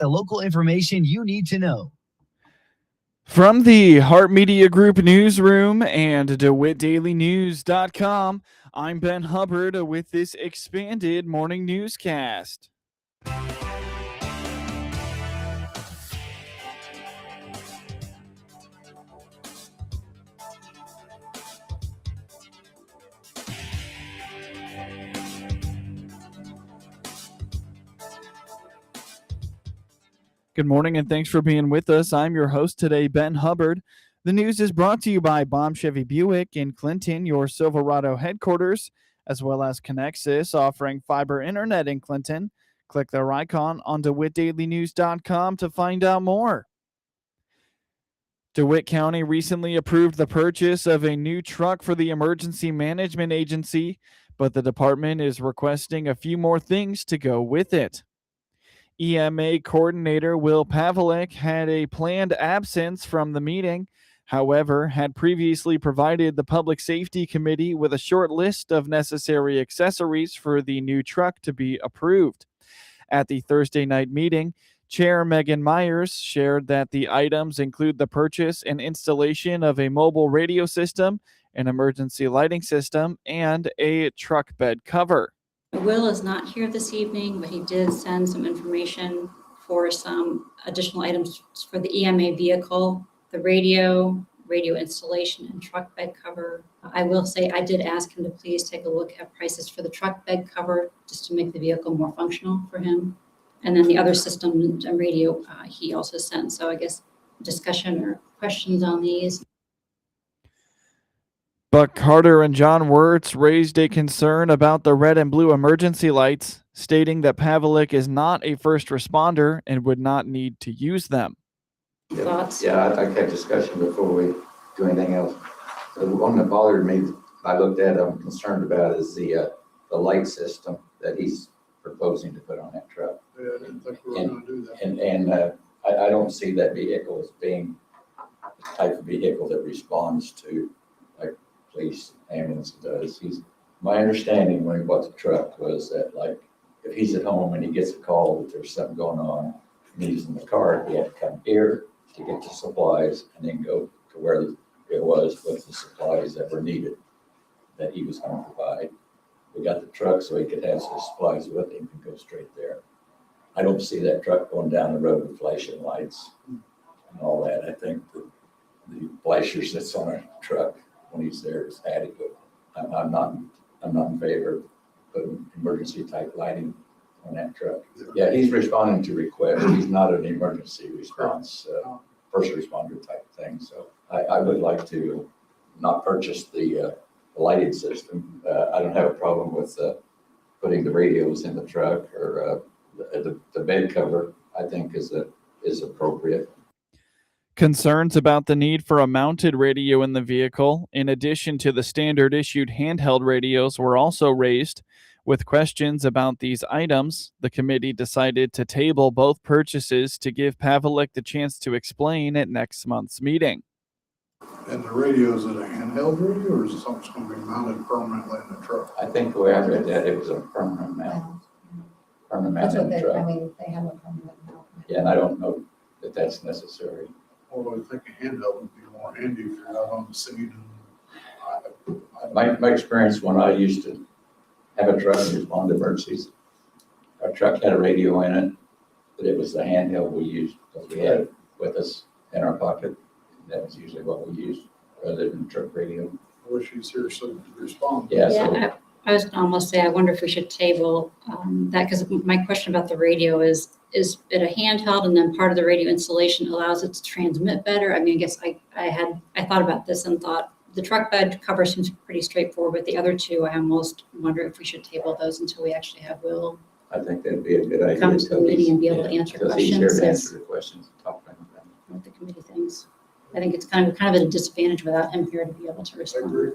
The local information you need to know. From the Heart Media Group newsroom and DeWittDailyNews.com, I'm Ben Hubbard with this expanded morning newscast. Good morning and thanks for being with us. I'm your host today, Ben Hubbard. The news is brought to you by Baum Chevy Buick in Clinton, your Silverado headquarters, as well as Connexus, offering fiber internet in Clinton. Click their icon on DeWittDailyNews.com to find out more. DeWitt County recently approved the purchase of a new truck for the Emergency Management Agency, but the department is requesting a few more things to go with it. EMA Coordinator Will Pavlik had a planned absence from the meeting, however, had previously provided the Public Safety Committee with a short list of necessary accessories for the new truck to be approved. At the Thursday night meeting, Chair Megan Myers shared that the items include the purchase and installation of a mobile radio system, an emergency lighting system, and a truck bed cover. Will is not here this evening, but he did send some information for some additional items for the EMA vehicle, the radio installation, and truck bed cover. I will say I did ask him to please take a look at prices for the truck bed cover just to make the vehicle more functional for him. And then the other system and radio he also sent. So I guess discussion or questions on these. Buck Carter and John Wirtz raised a concern about the red and blue emergency lights, stating that Pavlik is not a first responder and would not need to use them. Thoughts? Yeah, I'd like to have discussion before we do anything else. So the one that bothered me, I looked at, I'm concerned about is the light system that he's proposing to put on that truck. Yeah, I didn't think we were going to do that. And I don't see that vehicle as being the type of vehicle that responds to like police ambulance does. My understanding when he bought the truck was that, like, if he's at home and he gets a call that there's something going on and he's in the car, he had to come here to get the supplies and then go to where it was with the supplies that were needed that he was going to provide. We got the truck so he could have his supplies with him and go straight there. I don't see that truck going down the road with flashing lights and all that. I think the flashers that's on a truck when he's there is adequate. I'm not in favor of putting emergency type lighting on that truck. Yeah, he's responding to requests. He's not an emergency response, first responder type thing. So I would like to not purchase the lighting system. I don't have a problem with putting the radios in the truck or the bed cover. I think is appropriate. Concerns about the need for a mounted radio in the vehicle, in addition to the standard issued handheld radios, were also raised. With questions about these items, the committee decided to table both purchases to give Pavlik the chance to explain at next month's meeting. And the radio, is it a handheld radio or is it something that's going to be mounted permanently in the truck? I think the way I read that, it was a permanent mount. Permanent mount in the truck. They have a permanent mount. Yeah, and I don't know that that's necessary. Well, I think a handheld would be more handy if you're out on the scene. My experience when I used to have a truck and respond to emergencies, our truck had a radio in it, but it was the handheld we used because we had it with us in our pocket. That was usually what we used rather than truck radio. I wish he's here so to respond. Yeah, I was going to almost say, I wonder if we should table that, because my question about the radio is it a handheld and then part of the radio installation allows it to transmit better? I mean, I guess I thought about this and thought the truck bed cover seems pretty straightforward, but the other two, I almost wonder if we should table those until we actually have Will I think that'd be a good idea. come to the meeting and be able to answer Because questions. he's here to answer the questions and talk about them. What the committee thinks. I think it's kind of at a disadvantage without him here to be able to I respond. agree.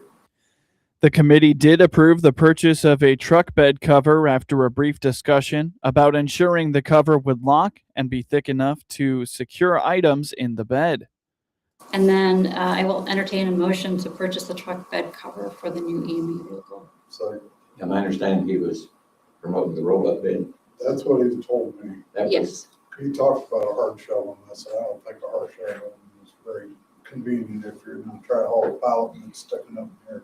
The committee did approve the purchase of a truck bed cover after a brief discussion about ensuring the cover would lock and be thick enough to secure items in the bed. And then I will entertain a motion to purchase the truck bed cover for the new EMA vehicle. So And my understanding, he was promoting the roll-up bed. that's what he told me. That Yes. was He talked about a hard shell, and I said, I don't think a hard shell is very convenient if you're gonna try to haul a pallet and it's sticking up here.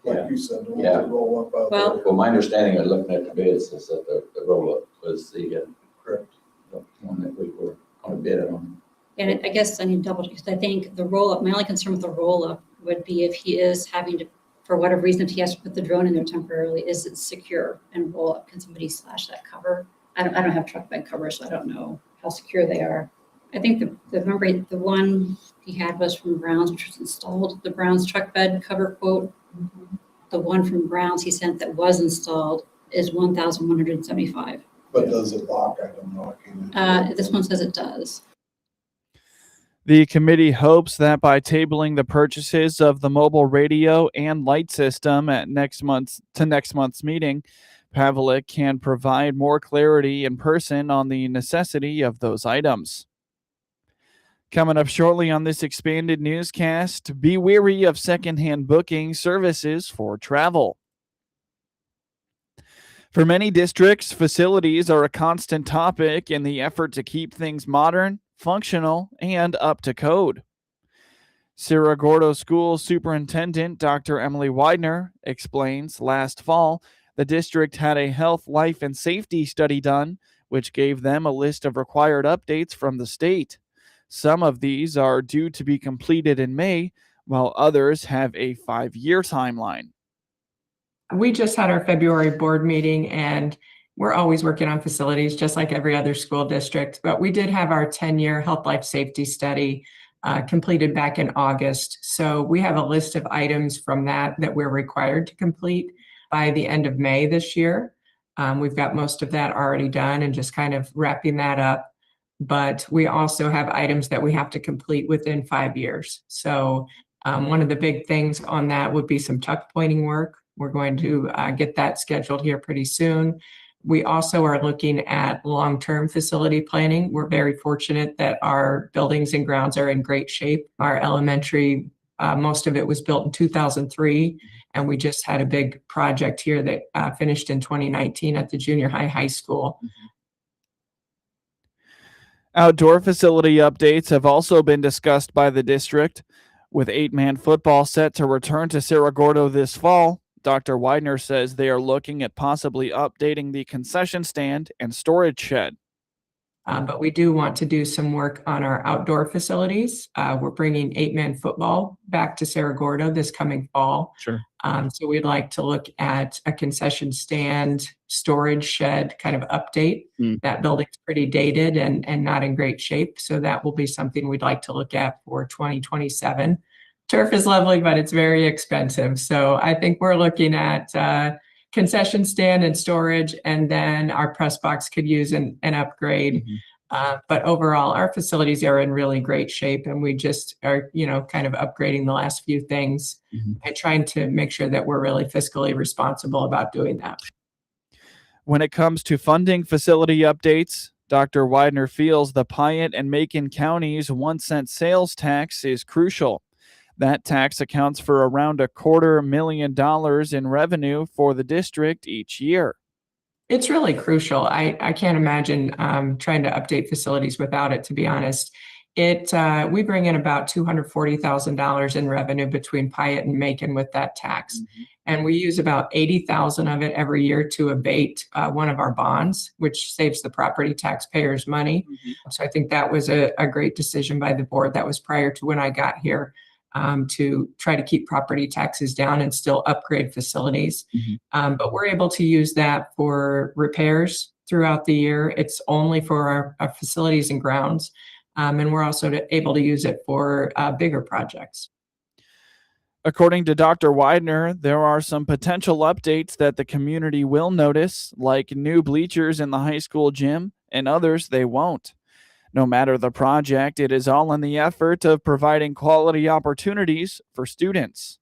Yeah. Like you said, don't Yeah. let it roll up out Well- there. Well, my understanding of looking at the bids is that the roll-up was the Correct. one that we were on a bid on. And I guess I need to double check, because I think the roll-up, my only concern with the roll-up would be if he is having to, for whatever reason, if he has to put the drone in there temporarily, is it secure and roll up? Can somebody slash that cover? I don't have truck bed covers, so I don't know how secure they are. I think remember the one he had was from Brown's, which was installed, the Brown's truck bed cover quote. The one from Brown's he sent that was installed is $1,175. But does it lock? I don't know. I can't. This one says it does. The committee hopes that by tabling the purchases of the mobile radio and light system at next month's meeting, Pavlik can provide more clarity in person on the necessity of those items. Coming up shortly on this expanded newscast, be wary of secondhand booking services for travel. For many districts, facilities are a constant topic in the effort to keep things modern, functional, and up to code. Cerro Gordo School Superintendent Dr. Emily Widener explains last fall the district had a health, life, and safety study done, which gave them a list of required updates from the state. Some of these are due to be completed in May, while others have a 5-year timeline. We just had our February board meeting, and we're always working on facilities just like every other school district. But we did have our 10-year health, life, safety study completed back in August. So we have a list of items from that we're required to complete by the end of May this year. We've got most of that already done and just kind of wrapping that up. But we also have items that we have to complete within 5 years. So one of the big things on that would be some tuck pointing work. We're going to get that scheduled here pretty soon. We also are looking at long-term facility planning. We're very fortunate that our buildings and grounds are in great shape. Our elementary, most of it was built in 2003, and we just had a big project here that finished in 2019 at the junior high school. Outdoor facility updates have also been discussed by the district. With 8-man football set to return to Cerro Gordo this fall, Dr. Widener says they are looking at possibly updating the concession stand and storage shed. But we do want to do some work on our outdoor facilities. We're bringing 8-man football back to Cerro Gordo this coming fall. Sure. So we'd like to look at a concession stand, storage shed kind of update. That building's pretty dated and not in great shape. So that will be something we'd like to look at for 2027. Turf is lovely, but it's very expensive. So I think we're looking at concession stand and storage, and then our press box could use an upgrade. But overall, our facilities are in really great shape, and we just are, kind of upgrading the last few things and trying to make sure that we're really fiscally responsible about doing that. When it comes to funding facility updates, Dr. Widener feels the Piatt and Macon counties 1-cent sales tax is crucial. That tax accounts for around $250,000 in revenue for the district each year. It's really crucial. I can't imagine trying to update facilities without it, to be honest. We bring in about $240,000 in revenue between Piatt and Macon with that tax. And we use about $80,000 of it every year to abate one of our bonds, which saves the property taxpayers money. So I think that was a great decision by the board. That was prior to when I got here. To try to keep property taxes down and still upgrade facilities. But we're able to use that for repairs throughout the year. It's only for our facilities and grounds. And we're also able to use it for bigger projects. According to Dr. Widener, there are some potential updates that the community will notice, like new bleachers in the high school gym, and others they won't. No matter the project, it is all in the effort of providing quality opportunities for students.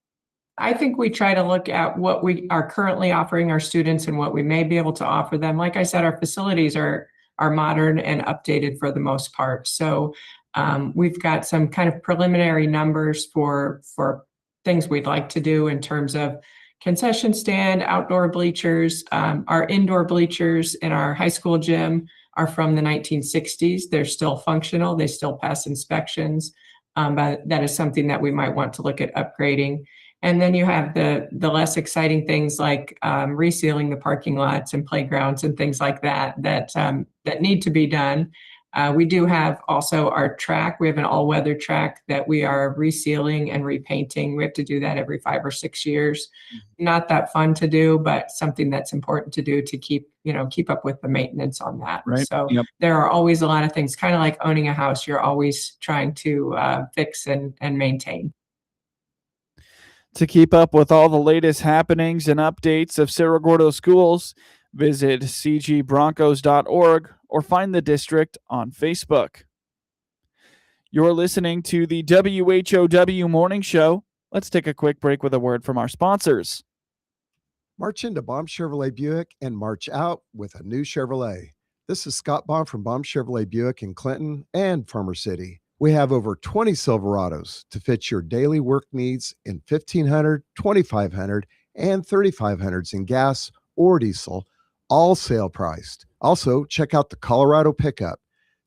I think we try to look at what we are currently offering our students and what we may be able to offer them. Like I said, our facilities are modern and updated for the most part. So we've got some kind of preliminary numbers for things we'd like to do in terms of concession stand, outdoor bleachers, our indoor bleachers in our high school gym. are from the 1960s. They're still functional. They still pass inspections. But that is something that we might want to look at upgrading. And then you have the less exciting things like resealing the parking lots and playgrounds and things like that need to be done. We do have also our track. We have an all-weather track that we are resealing and repainting. We have to do that every 5 or 6 years. Not that fun to do, but something that's important to do to keep up with the maintenance on that. Right. So Yep. there are always a lot of things, kind of like owning a house. You're always trying to fix and maintain. To keep up with all the latest happenings and updates of Cerro Gordo schools, visit cgbroncos.org or find the district on Facebook. You're listening to the WHOW Morning Show. Let's take a quick break with a word from our sponsors. March into Baum Chevrolet Buick and march out with a new Chevrolet. This is Scott Baum from Baum Chevrolet Buick in Clinton and Farmer City. We have over 20 Silverados to fit your daily work needs in 1500, 2500, and 3500s in gas or diesel, all sale priced. Also, check out the Colorado pickup.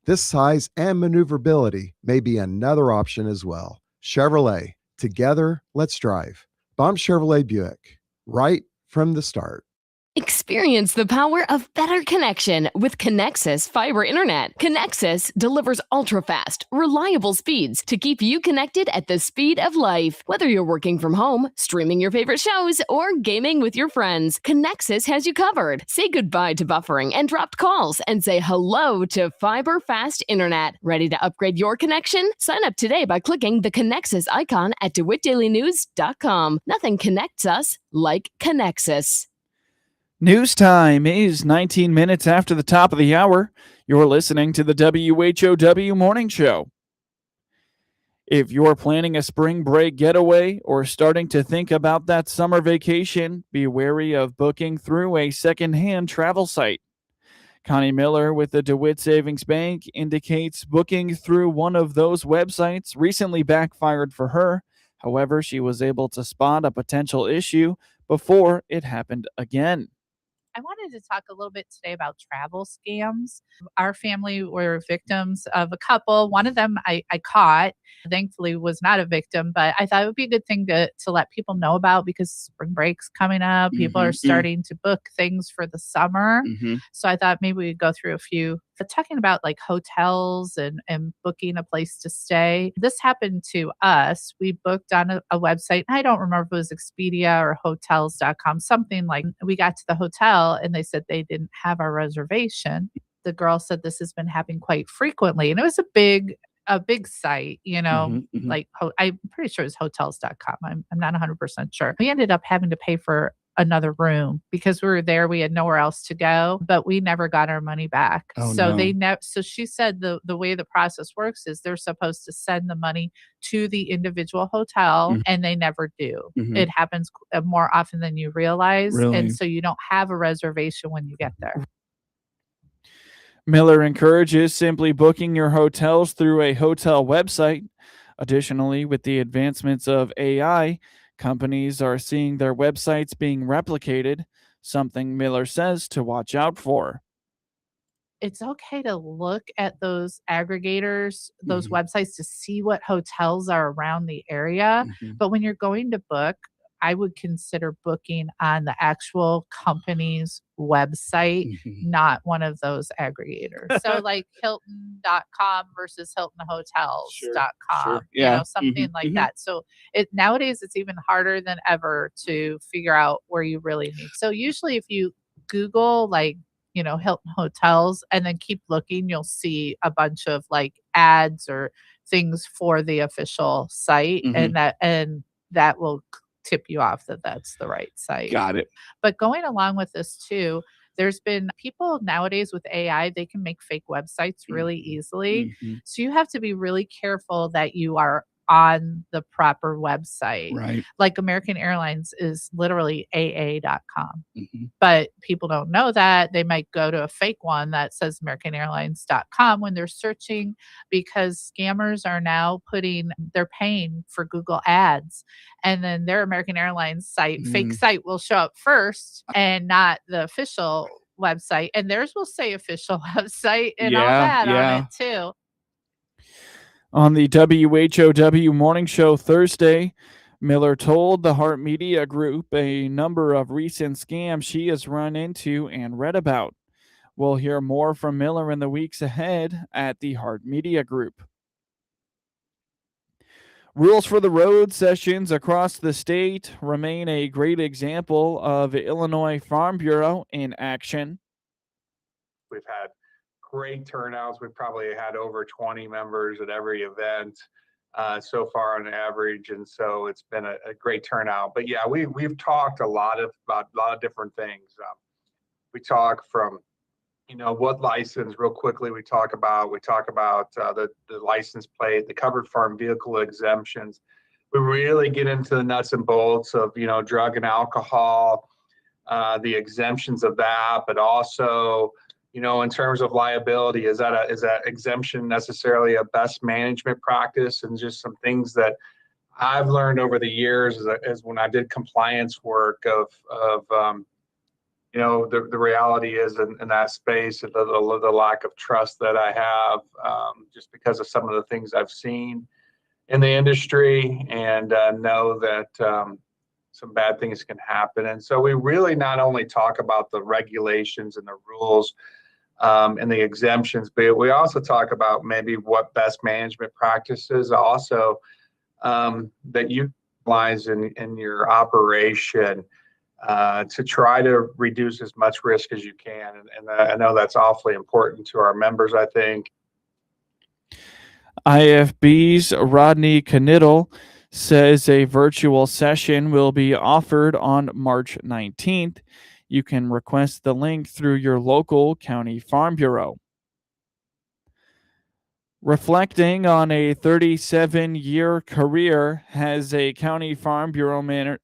This size and maneuverability may be another option as well. Chevrolet, together, let's drive. Baum Chevrolet Buick, right from the start. Experience the power of better connection with Connexus Fiber Internet. Connexus delivers ultra-fast, reliable speeds to keep you connected at the speed of life. Whether you're working from home, streaming your favorite shows, or gaming with your friends, Connexus has you covered. Say goodbye to buffering and dropped calls and say hello to fiber fast internet. Ready to upgrade your connection? Sign up today by clicking the Connexus icon at DeWittDailyNews.com. Nothing connects us like Connexus. News time is 19 minutes after the top of the hour. You're listening to the WHOW Morning Show. If you're planning a spring break getaway or starting to think about that summer vacation, be wary of booking through a secondhand travel site. Connie Miller with the DeWitt Savings Bank indicates booking through one of those websites recently backfired for her. However, she was able to spot a potential issue before it happened again. I wanted to talk a little bit today about travel scams. Our family were victims of a couple. One of them I caught, thankfully was not a victim, but I thought it would be a good thing to let people know about because spring break's coming up. People are starting to book things for the summer. So I thought maybe we'd go through a few. But talking about like hotels and booking a place to stay. This happened to us. We booked on a website. I don't remember if it was Expedia or hotels.com, something like we got to the hotel and they said they didn't have our reservation. The girl said this has been happening quite frequently. And it was a big site, like I'm pretty sure it was hotels.com. I'm not 100% sure. We ended up having to pay for another room because we were there. We had nowhere else to go, but we never got our money back. So she said the way the process works is they're supposed to send the money to the individual hotel and they never do. It happens more often than you realize. Really? And so you don't have a reservation when you get there. Miller encourages simply booking your hotels through a hotel website. Additionally, with the advancements of AI, companies are seeing their websites being replicated, something Miller says to watch out for. It's okay to look at those aggregators, those websites to see what hotels are around the area. But when you're going to book, I would consider booking on the actual company's website, not one of those aggregators. So like Hilton.com versus HiltonHotels.com, something like that. So nowadays it's even harder than ever to figure out where you really need. So usually if you Google Hilton Hotels and then keep looking, you'll see a bunch of like ads or things for the official site and that will tip you off that that's the right site. Got it. But going along with this too, there's been people nowadays with AI, they can make fake websites really easily. So you have to be really careful that you are on the proper website. Right. Like American Airlines is literally AA.com. But people don't know that. They might go to a fake one that says AmericanAirlines.com when they're searching because scammers are now they're paying for Google ads. And then their American Airlines site, fake site will show up first and not the official website, and theirs will say official website and all Yeah, that on yeah. it too. On the WHOW morning show Thursday, Miller told the Heart Media Group a number of recent scams she has run into and read about. We'll hear more from Miller in the weeks ahead at the Heart Media Group. Rules for the road sessions across the state remain a great example of Illinois Farm Bureau in action. We've had great turnouts. We've probably had over 20 members at every event so far on average, and so it's been a great turnout. But yeah, we've talked about a lot of different things. We talk from what license real quickly. We talk about the license plate, the covered farm vehicle exemptions. We really get into the nuts and bolts of drug and alcohol, the exemptions of that, but also in terms of liability, is that exemption necessarily a best management practice? And just some things that I've learned over the years is when I did compliance work of the reality is in that space, the lack of trust that I have, just because of some of the things I've seen in the industry, and know that some bad things can happen. And so we really not only talk about the regulations and the rules and the exemptions, but we also talk about maybe what best management practices also that you utilize in your operation to try to reduce as much risk as you can. And I know that's awfully important to our members, I think. IFB's Rodney Knittel says a virtual session will be offered on March 19th. You can request the link through your local county farm bureau. Reflecting on a 37-year career as a county farm bureau manager,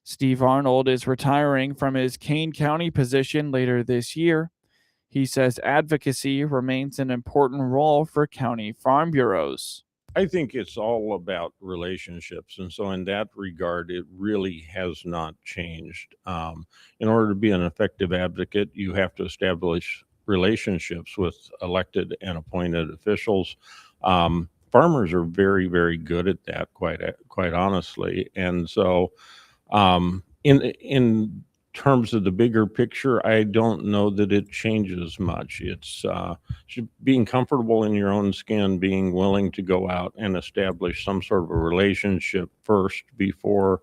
Steve Arnold is retiring from his Kane County position later this year. He says advocacy remains an important role for county farm bureaus. I think it's all about relationships. And so in that regard, it really has not changed. In order to be an effective advocate, you have to establish relationships with elected and appointed officials. Farmers are very, very good at that, quite honestly. And so in terms of the bigger picture, I don't know that it changes much. It's being comfortable in your own skin, being willing to go out and establish some sort of a relationship first before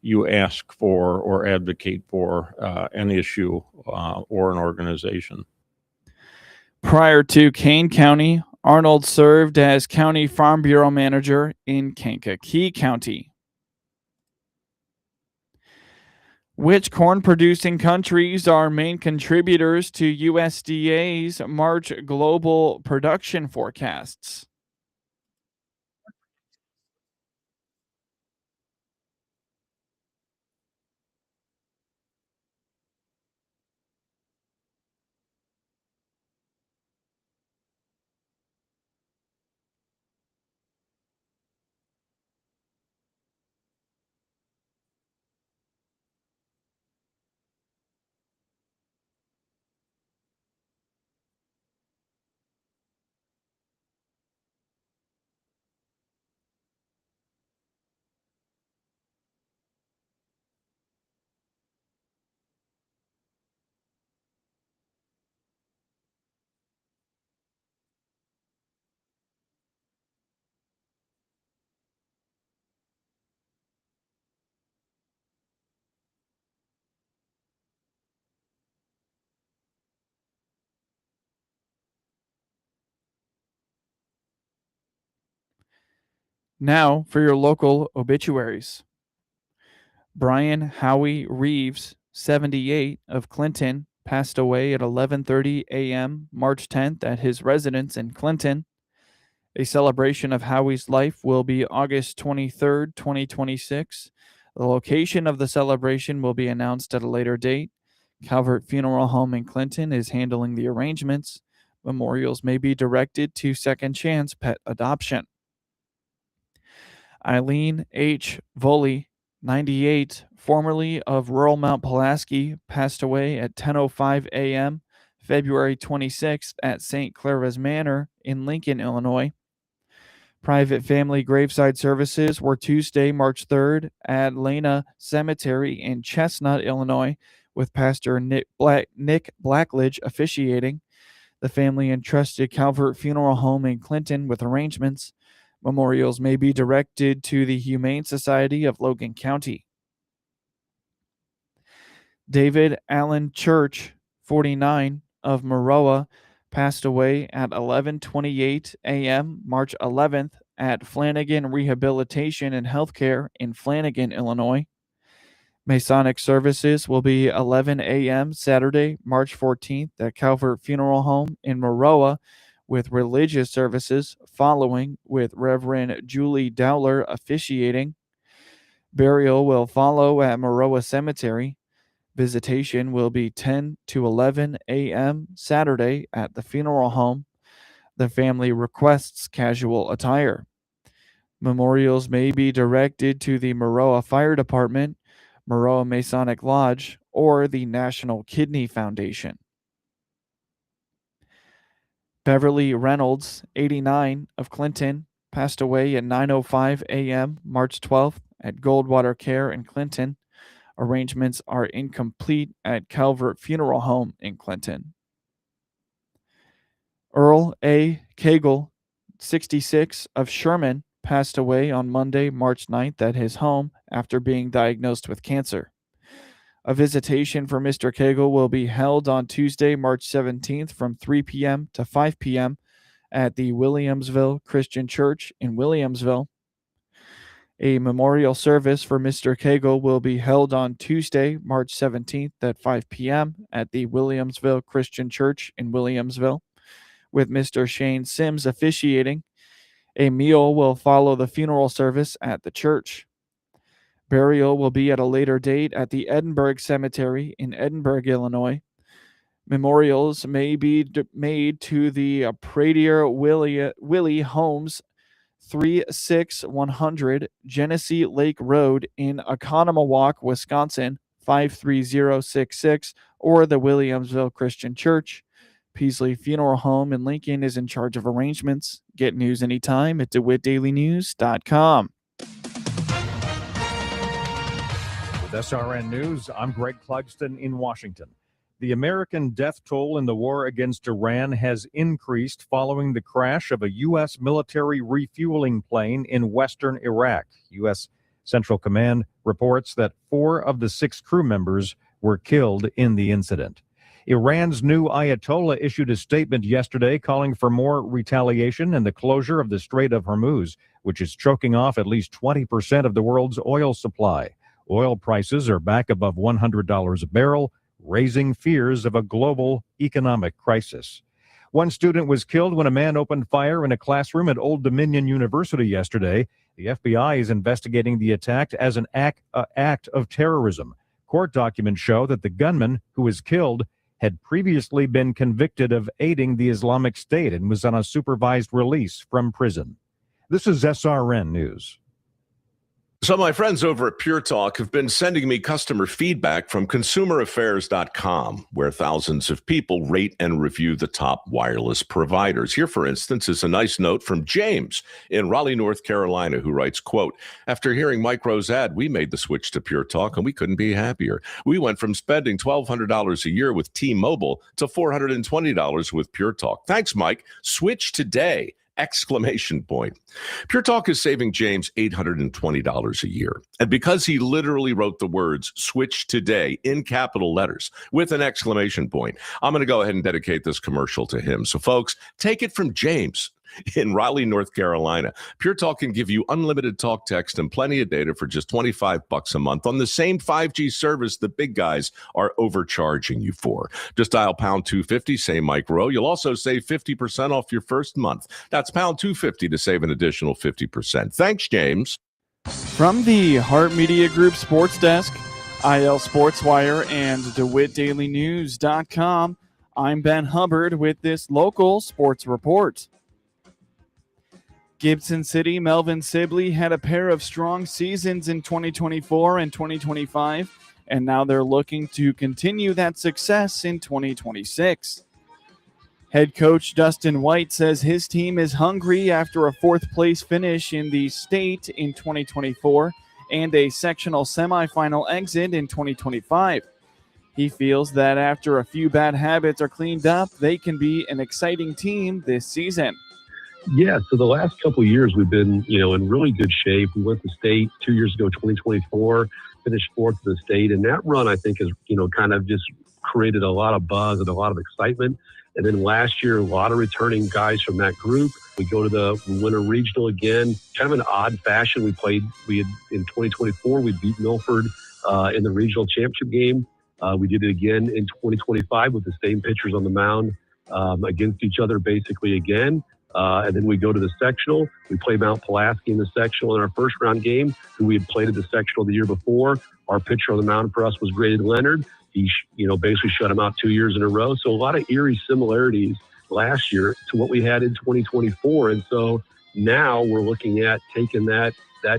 you ask for or advocate for an issue or an organization. Prior to Kane County, Arnold served as County Farm Bureau Manager in Kankakee County. Which corn-producing countries are main contributors to USDA's March global production forecasts? Now for your local obituaries. Brian Howie Reeves, 78, of Clinton, passed away at 11:30 a.m. March 10th at his residence in Clinton. A celebration of Howie's life will be August 23rd, 2026. The location of the celebration will be announced at a later date. Calvert Funeral Home in Clinton is handling the arrangements. Memorials may be directed to Second Chance Pet Adoption. Eileen H. Voley, 98, formerly of rural Mount Pulaski, passed away at 10:05 a.m. February 26th at St. Clara's Manor in Lincoln, Illinois. Private family graveside services were Tuesday, March 3rd at Lena Cemetery in Chestnut, Illinois, with Pastor Nick Blackledge officiating. The family entrusted Calvert Funeral Home in Clinton with arrangements. Memorials may be directed to the Humane Society of Logan County. David Allen Church, 49, of Maroa, passed away at 11:28 a.m. March 11th at Flanagan Rehabilitation and Healthcare in Flanagan, Illinois. Masonic services will be 11 a.m. Saturday, March 14th at Calvert Funeral Home in Maroa, with religious services following, with Reverend Julie Dowler officiating. Burial will follow at Maroa Cemetery. Visitation will be 10 to 11 a.m. Saturday at the funeral home. The family requests casual attire. Memorials may be directed to the Maroa Fire Department, Maroa Masonic Lodge, or the National Kidney Foundation. Beverly Reynolds, 89, of Clinton, passed away at 9:05 a.m. March 12th at Goldwater Care in Clinton. Arrangements are incomplete at Calvert Funeral Home in Clinton. Earl A. Cagle, 66, of Sherman, passed away on Monday, March 9th at his home after being diagnosed with cancer. A visitation for Mr. Cagle will be held on Tuesday, March 17th from 3 p.m. to 5 p.m. at the Williamsville Christian Church in Williamsville. A memorial service for Mr. Cagle will be held on Tuesday, March 17th at 5 p.m. at the Williamsville Christian Church in Williamsville, with Mr. Shane Sims officiating. A meal will follow the funeral service at the church. Burial will be at a later date at the Edinburgh Cemetery in Edinburgh, Illinois. Memorials may be made to the Pradier Willie Homes, 36100 Genesee Lake Road in Oconomowoc, Wisconsin, 53066, or the Williamsville Christian Church. Peasley Funeral Home in Lincoln is in charge of arrangements. Get news anytime at DeWittDailyNews.com. With SRN News, I'm Greg Clugston in Washington. The American death toll in the war against Iran has increased following the crash of a U.S. military refueling plane in western Iraq. U.S. Central Command reports that 4 of the 6 crew members were killed in the incident. Iran's new Ayatollah issued a statement yesterday calling for more retaliation and the closure of the Strait of Hormuz, which is choking off at least 20% of the world's oil supply. Oil prices are back above $100 a barrel, raising fears of a global economic crisis. One student was killed when a man opened fire in a classroom at Old Dominion University yesterday. The FBI is investigating the attack as an act of terrorism. Court documents show that the gunman who was killed had previously been convicted of aiding the Islamic State and was on a supervised release from prison. This is SRN News. So my friends over at Pure Talk have been sending me customer feedback from consumeraffairs.com, where thousands of people rate and review the top wireless providers. Here, for instance, is a nice note from James in Raleigh, North Carolina, who writes, quote, "After hearing Micro's ad, we made the switch to Pure Talk, and we couldn't be happier. We went from spending $1,200 a year with T-Mobile to $420 with Pure Talk. Thanks, Mike. Switch today!" Exclamation point. Pure Talk is saving James $820 a year. And because he literally wrote the words "switch today" in capital letters with an exclamation point, I'm going to go ahead and dedicate this commercial to him. So folks, take it from James in Raleigh, North Carolina. Pure Talk can give you unlimited talk, text, and plenty of data for just $25 a month on the same 5G service the big guys are overcharging you for. Just dial pound 250, say Mike Rowe. You'll also save 50% off your first month. That's pound 250 to save an additional 50%. Thanks, James. From the Hart Media Group Sports Desk, IL Sports Wire, and DeWittDailyNews.com, I'm Ben Hubbard with this local sports report. Gibson City, Melvin Sibley had a pair of strong seasons in 2024 and 2025, and now they're looking to continue that success in 2026. Head coach Dustin White says his team is hungry after a fourth-place finish in the state in 2024 and a sectional semifinal exit in 2025. He feels that after a few bad habits are cleaned up, they can be an exciting team this season. Yeah, so the last couple of years we've been, in really good shape. We went to state 2 years ago, 2024, finished fourth in the state, and that run I think has, kind of just created a lot of buzz and a lot of excitement. And then last year, a lot of returning guys from that group. We win a regional again, kind of an odd fashion. In 2024, we beat Milford in the regional championship game. We did it again in 2025 with the same pitchers on the mound against each other basically again. And then we go to the sectional. We play Mount Pulaski in the sectional in our first round game, who we had played at the sectional the year before. Our pitcher on the mound for us was Graydon Leonard. He, basically shut him out 2 years in a row. So a lot of eerie similarities last year to what we had in 2024. And so now we're looking at taking that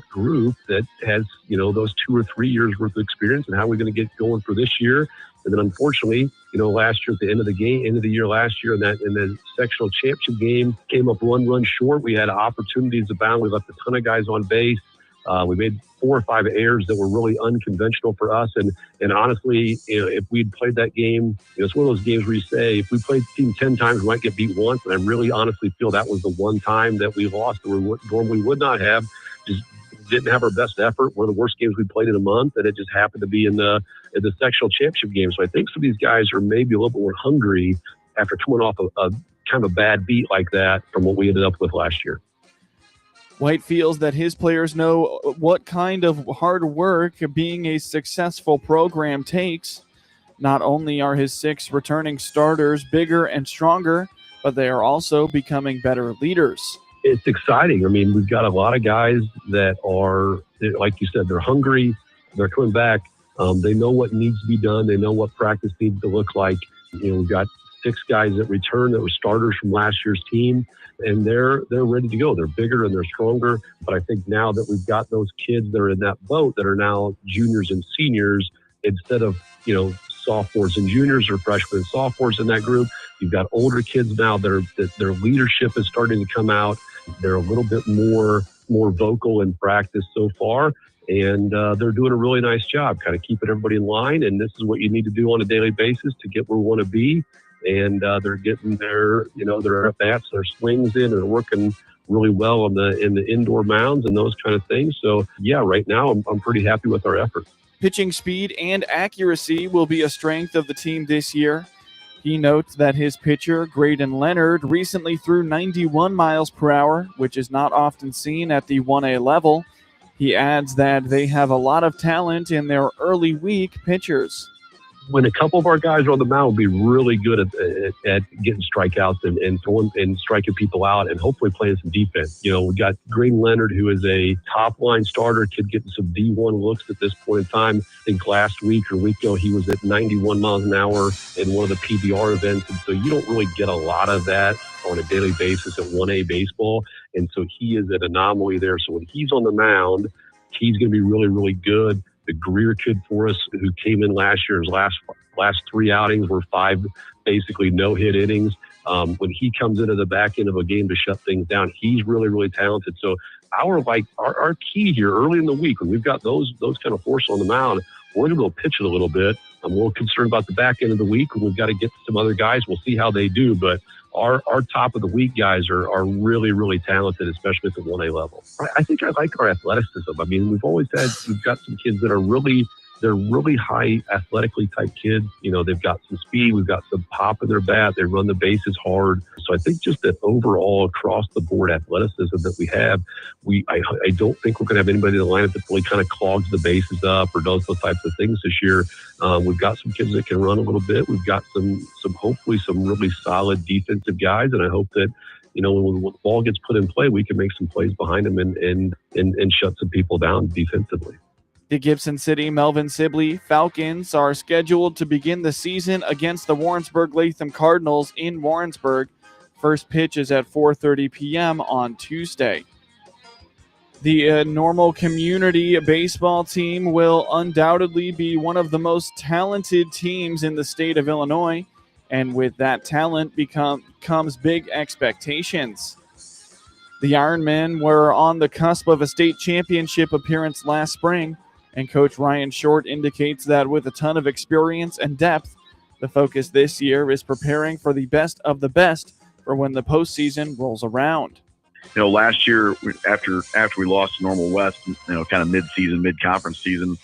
group that has, those 2 or 3 years worth of experience and how we're going to get going for this year. And then unfortunately, last year at the end of the year last year in the sectional championship game, came up one run short. We had opportunities abound. We left a ton of guys on base. We made 4 or 5 errors that were really unconventional for us. And honestly, if we'd played that game, it's one of those games where you say, if we played the team 10 times, we might get beat once. And I really honestly feel that was the one time that we lost that we normally would not have. Just didn't have our best effort. One of the worst games we played in a month, and it just happened to be in the sectional championship game. So I think some of these guys are maybe a little bit more hungry after coming off a kind of a bad beat like that from what we ended up with last year. White feels that his players know what kind of hard work being a successful program takes. Not only are his 6 returning starters bigger and stronger, but they are also becoming better leaders. It's exciting. I mean, we've got a lot of guys that are, like you said, they're hungry. They're coming back. They know what needs to be done. They know what practice needs to look like. We've got 6 guys that return that were starters from last year's team, and they're ready to go. They're bigger and they're stronger. But I think now that we've got those kids that are in that boat that are now juniors and seniors, instead of, sophomores and juniors or freshmen and sophomores in that group, you've got older kids now that their leadership is starting to come out. They're a little bit more vocal in practice so far. And they're doing a really nice job kind of keeping everybody in line. And this is what you need to do on a daily basis to get where we want to be. And they're getting their at-bats, their swings in, and they're working really well in the indoor mounds and those kind of things. So, yeah, right now I'm pretty happy with our effort. Pitching speed and accuracy will be a strength of the team this year. He notes that his pitcher, Graydon Leonard, recently threw 91 miles per hour, which is not often seen at the 1A level. He adds that they have a lot of talent in their early week pitchers. When a couple of our guys are on the mound, we'll be really good at getting strikeouts and throwing and striking people out and hopefully playing some defense. We got Graydon Leonard, who is a top line starter, kid getting some D1 looks at this point in time. I think last week or week ago, he was at 91 miles an hour in one of the PBR events. And so you don't really get a lot of that on a daily basis at 1A baseball. And so he is an anomaly there. So when he's on the mound, he's going to be really, really good. The Greer kid for us who came in last year, his last 3 outings were 5 basically no-hit innings. When he comes into the back end of a game to shut things down, he's really, really talented. So our key here early in the week, when we've got those kind of forces on the mound, we're going to go pitch it a little bit. I'm a little concerned about the back end of the week when we've got to get some other guys. We'll see how they do, but our top of the week guys are really, really talented, especially at the 1A level. I think I like our athleticism. I mean, we've got some kids that are really high athletically type kids. They've got some speed. We've got some pop in their bat. They run the bases hard. So I think just that overall across the board athleticism that we have, I don't think we're going to have anybody in the lineup that really kind of clogs the bases up or does those types of things this year. We've got some kids that can run a little bit. We've got hopefully some really solid defensive guys. And I hope that, when the ball gets put in play, we can make some plays behind them and shut some people down defensively. The Gibson City Melvin Sibley Falcons are scheduled to begin the season against the Warrensburg-Latham Cardinals in Warrensburg. First pitch is at 4:30 p.m. on Tuesday. The Normal Community Baseball team will undoubtedly be one of the most talented teams in the state of Illinois, and with that talent comes big expectations. The Ironmen were on the cusp of a state championship appearance last spring, and Coach Ryan Short indicates that with a ton of experience and depth, the focus this year is preparing for the best of the best for when the postseason rolls around. Last year after we lost to Normal West, kind of mid-season, mid-conference season,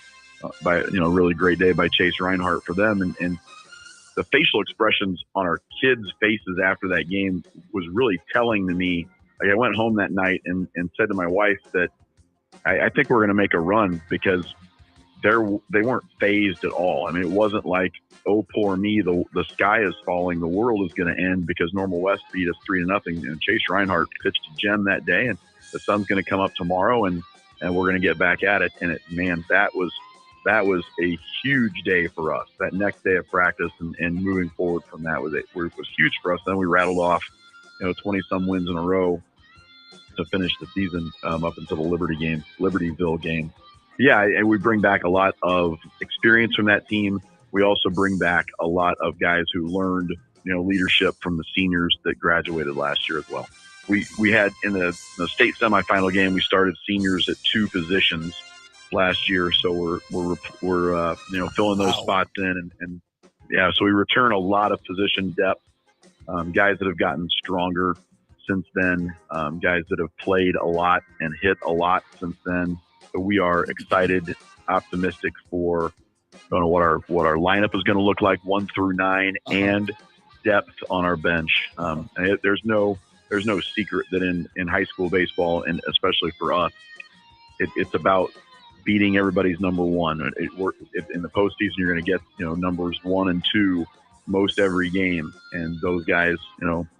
by a really great day by Chase Reinhardt for them, and the facial expressions on our kids' faces after that game was really telling to me. Like, I went home that night and said to my wife that I think we're going to make a run, because they weren't phased at all. I mean, it wasn't like, oh, poor me, the sky is falling, the world is going to end because Normal West beat us 3-0. And Chase Reinhardt pitched a gem that day, and the sun's going to come up tomorrow, and we're going to get back at it. And that was a huge day for us. That next day of practice and moving forward from that was huge for us. Then we rattled off 20-some wins in a row to finish the season up until the Libertyville game. Yeah, and we bring back a lot of experience from that team. We also bring back a lot of guys who learned, leadership from the seniors that graduated last year as well. We had in the state semifinal game, we started seniors at 2 positions last year, so we're filling those spots in, and yeah, so we return a lot of position depth, guys that have gotten stronger since then, guys that have played a lot and hit a lot since then. So we are excited, optimistic for what our lineup is going to look like 1 through 9, and depth on our bench. And there's no secret that in high school baseball, and especially for us, it's about beating everybody's number one. In the postseason, you're going to get numbers 1 and 2 most every game, and those guys,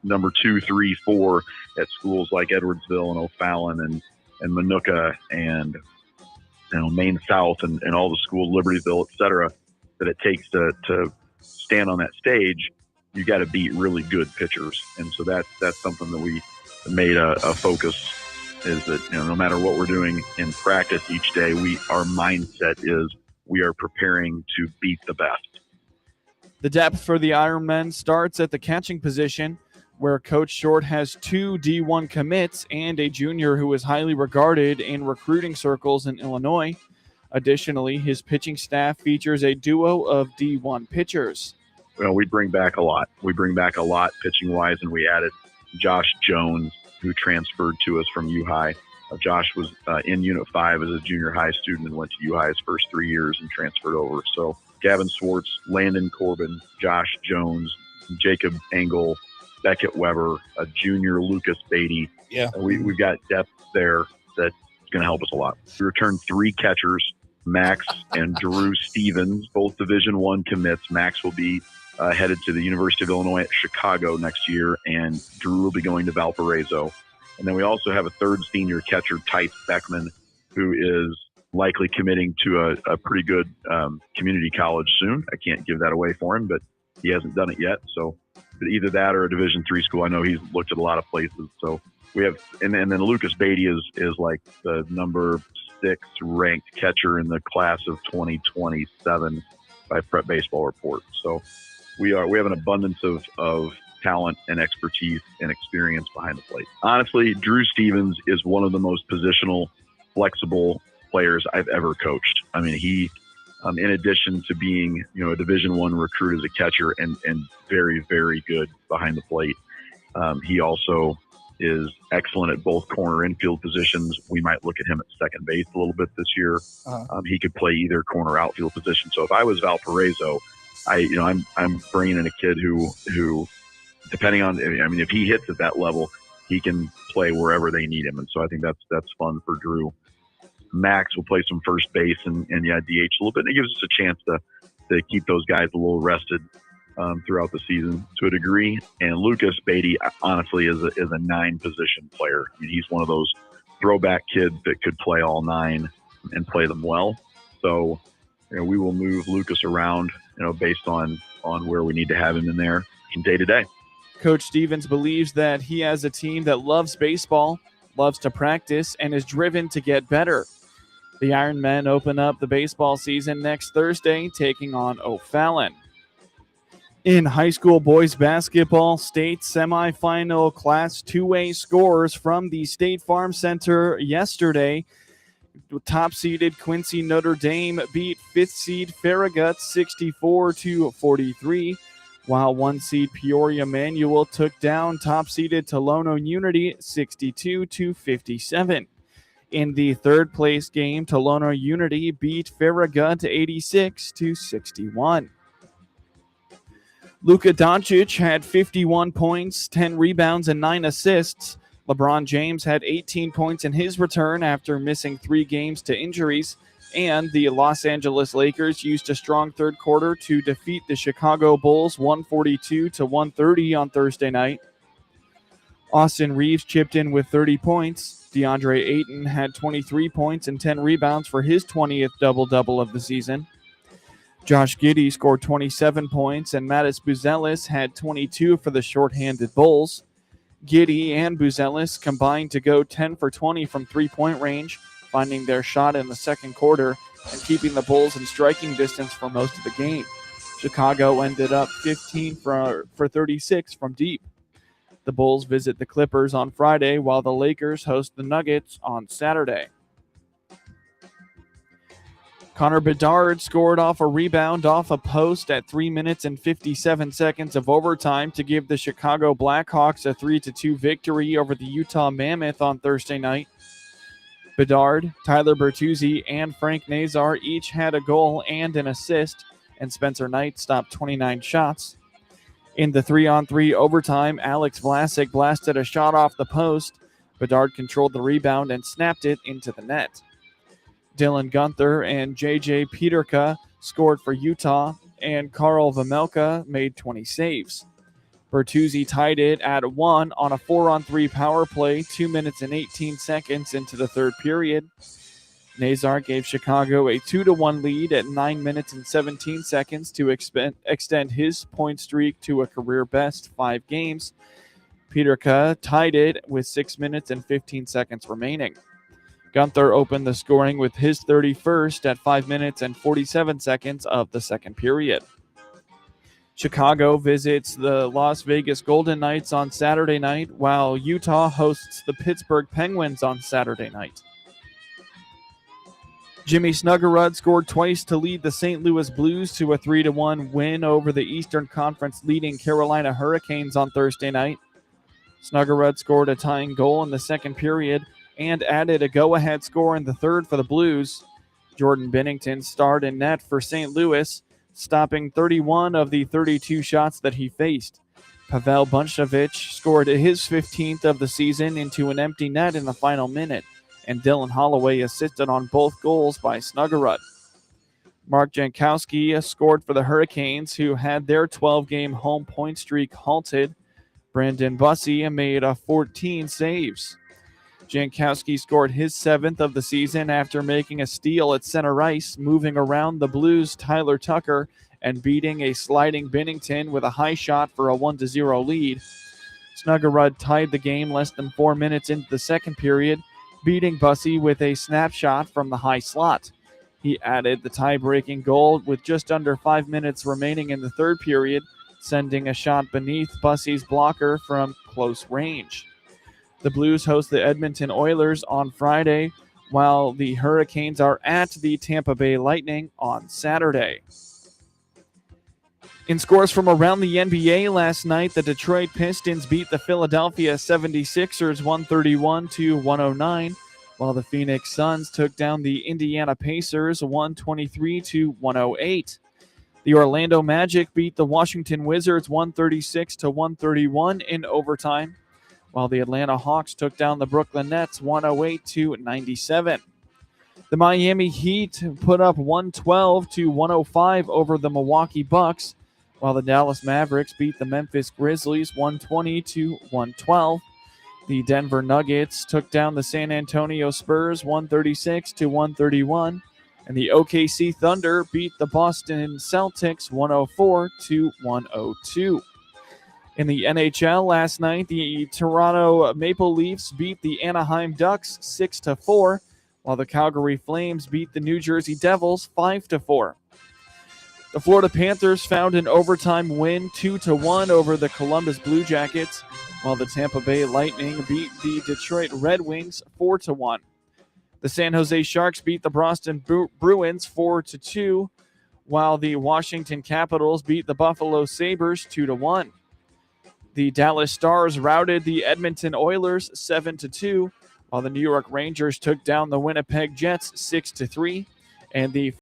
number 2, 3, 4 at schools like Edwardsville and O'Fallon and Manuka and Maine South and all the schools, Libertyville, et cetera, that it takes to stand on that stage. You got to beat really good pitchers, and so that's something that we made a focus. Is that no matter what we're doing in practice each day, our mindset is we are preparing to beat the best. The depth for the Ironmen starts at the catching position, where Coach Short has 2 D1 commits and a junior who is highly regarded in recruiting circles in Illinois. Additionally, his pitching staff features a duo of D1 pitchers. We bring back a lot. We bring back a lot pitching-wise, and we added Josh Jones, who transferred to us from U-High. Josh was in Unit 5 as a junior high student and went to U-High his first 3 years and transferred over. So Gavin Swartz, Landon Corbin, Josh Jones, Jacob Engel, Beckett Weber, a junior Lucas Beatty. Yeah. We've got depth there that's going to help us a lot. We returned 3 catchers, Max and Drew Stevens, both Division I commits. Max will be headed to the University of Illinois at Chicago next year, and Drew will be going to Valparaiso. And then we also have a 3rd senior catcher, Tice Beckman, who is likely committing to a pretty good community college soon. I can't give that away for him, but he hasn't done it yet. So but either that or a Division III school. I know he's looked at a lot of places. So we have, and then Lucas Beatty is like the number 6 ranked catcher in the class of 2027 by Prep Baseball Report. So we have an abundance of talent and expertise and experience behind the plate. Honestly, Drew Stevens is one of the most positional, flexible players I've ever coached. I mean, he, in addition to being, a Division I recruit as a catcher and very, very good behind the plate, he also is excellent at both corner infield positions. We might look at him at second base a little bit this year. He could play either corner outfield position. So if I was Valparaiso, I'm bringing in a kid who, depending on, if he hits at that level, he can play wherever they need him. And so I think that's fun for Drew. Max will play some first base and DH a little bit. And it gives us a chance to keep those guys a little rested throughout the season to a degree. And Lucas Beatty, honestly, is a 9-position player. I mean, he's one of those throwback kids that could play all 9 and play them well. So, we will move Lucas around, based on where we need to have him in there from day to day. Coach Stevens believes that he has a team that loves baseball, loves to practice and is driven to get better. The Iron Men open up the baseball season next Thursday, taking on O'Fallon. In high school boys basketball, state semifinal Class 2A scores from the State Farm Center yesterday. Top-seeded Quincy Notre Dame beat 5th seed Farragut 64-43, while 1-seed Peoria Manual took down top-seeded Tolono Unity 62-57. In the third-place game, Tolono Unity beat Farragut 86-61. Luka Doncic had 51 points, 10 rebounds, and 9 assists. LeBron James had 18 points in his return after missing 3 games to injuries, and the Los Angeles Lakers used a strong third quarter to defeat the Chicago Bulls 142-130 on Thursday night. Austin Reeves chipped in with 30 points. DeAndre Ayton had 23 points and 10 rebounds for his 20th double-double of the season. Josh Giddey scored 27 points, and Mattis Buzelis had 22 for the shorthanded Bulls. Giddey and Buzelis combined to go 10 for 20 from three-point range, finding their shot in the second quarter and keeping the Bulls in striking distance for most of the game. Chicago ended up 15 for 36 from deep. The Bulls visit the Clippers on Friday, while the Lakers host the Nuggets on Saturday. Connor Bedard scored off a rebound off a post at 3 minutes and 57 seconds of overtime to give the Chicago Blackhawks a 3-2 victory over the Utah Mammoth on Thursday night. Bedard, Tyler Bertuzzi, and Frank Nazar each had a goal and an assist, and Spencer Knight stopped 29 shots. In the 3-on-3 overtime, Alex Vlasic blasted a shot off the post. Bedard controlled the rebound and snapped it into the net. Dylan Gunther and J.J. Peterka scored for Utah, and Carl Vamelka made 20 saves. Bertuzzi tied it at 1 on a 4-on-3 power play 2 minutes and 18 seconds into the third period. Nazar gave Chicago a 2-1 lead at 9 minutes and 17 seconds to extend his point streak to a career-best 5 games. Peterka tied it with 6 minutes and 15 seconds remaining. Gunther opened the scoring with his 31st at 5 minutes and 47 seconds of the second period. Chicago visits the Las Vegas Golden Knights on Saturday night, while Utah hosts the Pittsburgh Penguins on Saturday night. Jimmy Snuggerud scored twice to lead the St. Louis Blues to a 3-1 win over the Eastern Conference leading Carolina Hurricanes on Thursday night. Snuggerud scored a tying goal in the second period and added a go-ahead score in the third for the Blues. Jordan Binnington starred in net for St. Louis, stopping 31 of the 32 shots that he faced. Pavel Bunchnevich scored his 15th of the season into an empty net in the final minute, and Dylan Holloway assisted on both goals by Snuggerud. Mark Jankowski scored for the Hurricanes, who had their 12-game home point streak halted. Brandon Bussey made 14 saves. Jankowski scored his 7th of the season after making a steal at center ice, moving around the Blues' Tyler Tucker and beating a sliding Binnington with a high shot for a 1-0 lead. Snuggerud tied the game less than 4 minutes into the second period, beating Bussey with a snapshot from the high slot. He added the tie-breaking goal with just under 5 minutes remaining in the third period, sending a shot beneath Bussey's blocker from close range. The Blues host the Edmonton Oilers on Friday, while the Hurricanes are at the Tampa Bay Lightning on Saturday. In scores from around the NBA last night, the Detroit Pistons beat the Philadelphia 76ers 131-109, while the Phoenix Suns took down the Indiana Pacers 123-108. The Orlando Magic beat the Washington Wizards 136-131 in overtime, while the Atlanta Hawks took down the Brooklyn Nets 108-97. The Miami Heat put up 112-105 over the Milwaukee Bucks, while the Dallas Mavericks beat the Memphis Grizzlies 120-112. The Denver Nuggets took down the San Antonio Spurs 136-131, and the OKC Thunder beat the Boston Celtics 104-102. In the NHL last night, the Toronto Maple Leafs beat the Anaheim Ducks 6-4, while the Calgary Flames beat the New Jersey Devils 5-4. The Florida Panthers found an overtime win 2-1 over the Columbus Blue Jackets, while the Tampa Bay Lightning beat the Detroit Red Wings 4-1. The San Jose Sharks beat the Boston Bruins 4-2, while the Washington Capitals beat the Buffalo Sabres 2-1. The Dallas Stars routed the Edmonton Oilers 7-2, while the New York Rangers took down the Winnipeg Jets 6-3, and the